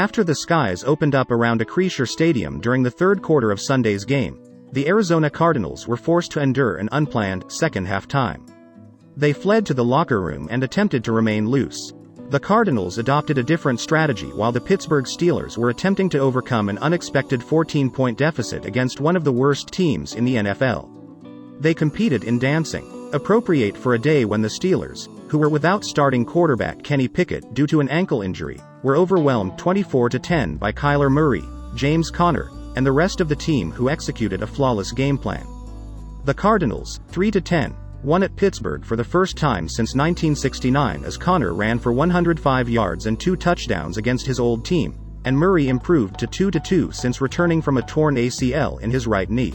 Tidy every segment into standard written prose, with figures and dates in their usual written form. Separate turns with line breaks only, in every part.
After the skies opened up around Acrisure Stadium during the third quarter of Sunday's game, the Arizona Cardinals were forced to endure an unplanned second half-time. They fled to the locker room and attempted to remain loose. The Cardinals adopted a different strategy while the Pittsburgh Steelers were attempting to overcome an unexpected 14-point deficit against one of the worst teams in the NFL. They competed in dancing, appropriate for a day when the Steelers, who were without starting quarterback Kenny Pickett due to an ankle injury, were overwhelmed 24-10 by Kyler Murray, James Conner, and the rest of the team who executed a flawless game plan. The Cardinals, 3-10, won at Pittsburgh for the first time since 1969 as Conner ran for 105 yards and 2 touchdowns against his old team, and Murray improved to 2-2 since returning from a torn ACL in his right knee.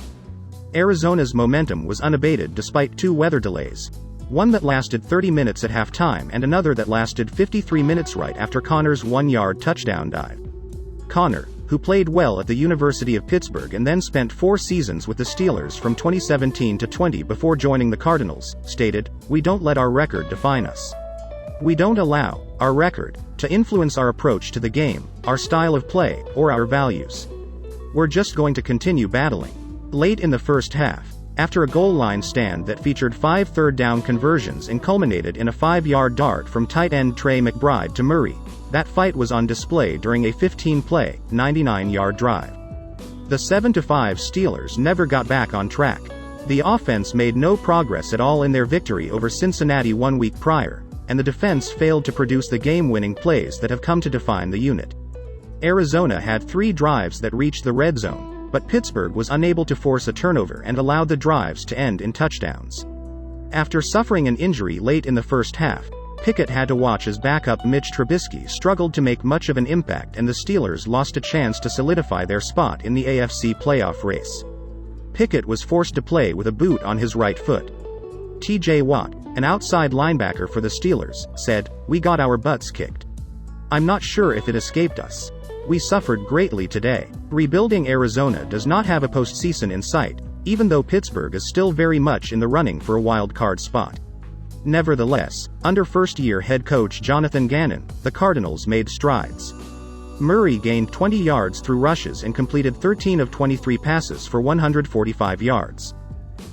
Arizona's momentum was unabated despite 2 weather delays, one that lasted 30 minutes at halftime and another that lasted 53 minutes right after Conner's 1-yard touchdown dive. Conner, who played well at the University of Pittsburgh and then spent 4 seasons with the Steelers from 2017 to 20 before joining the Cardinals, stated, "We don't let our record define us. We don't allow our record to influence our approach to the game, our style of play, or our values. We're just going to continue battling." Late in the first half, after a goal line stand that featured 5 third-down conversions and culminated in a 5-yard dart from tight end Trey McBride to Murray, that fight was on display during a 15-play, 99-yard drive. The 7-5 Steelers never got back on track. The offense made no progress at all in their victory over Cincinnati 1 week prior, and the defense failed to produce the game-winning plays that have come to define the unit. Arizona had 3 drives that reached the red zone, but Pittsburgh was unable to force a turnover and allowed the drives to end in touchdowns. After suffering an injury late in the first half, Pickett had to watch as backup Mitch Trubisky struggled to make much of an impact and the Steelers lost a chance to solidify their spot in the AFC playoff race. Pickett was forced to play with a boot on his right foot. T.J. Watt, an outside linebacker for the Steelers, said, "We got our butts kicked. I'm not sure if it escaped us. We suffered greatly today." Rebuilding Arizona does not have a postseason in sight, even though Pittsburgh is still very much in the running for a wild card spot. Nevertheless, under first-year head coach Jonathan Gannon, the Cardinals made strides. Murray gained 20 yards through rushes and completed 13 of 23 passes for 145 yards.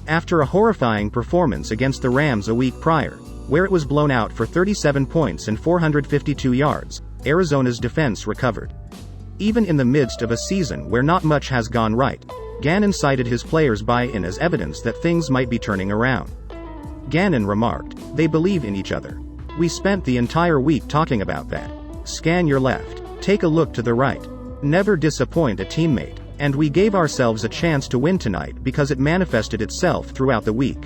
After a horrifying performance against the Rams a week prior, where it was blown out for 37 points and 452 yards, Arizona's defense recovered. Even in the midst of a season where not much has gone right, Gannon cited his players' buy-in as evidence that things might be turning around. Gannon remarked, "They believe in each other. We spent the entire week talking about that. Scan your left. Take a look to the right. Never disappoint a teammate. And we gave ourselves a chance to win tonight because it manifested itself throughout the week."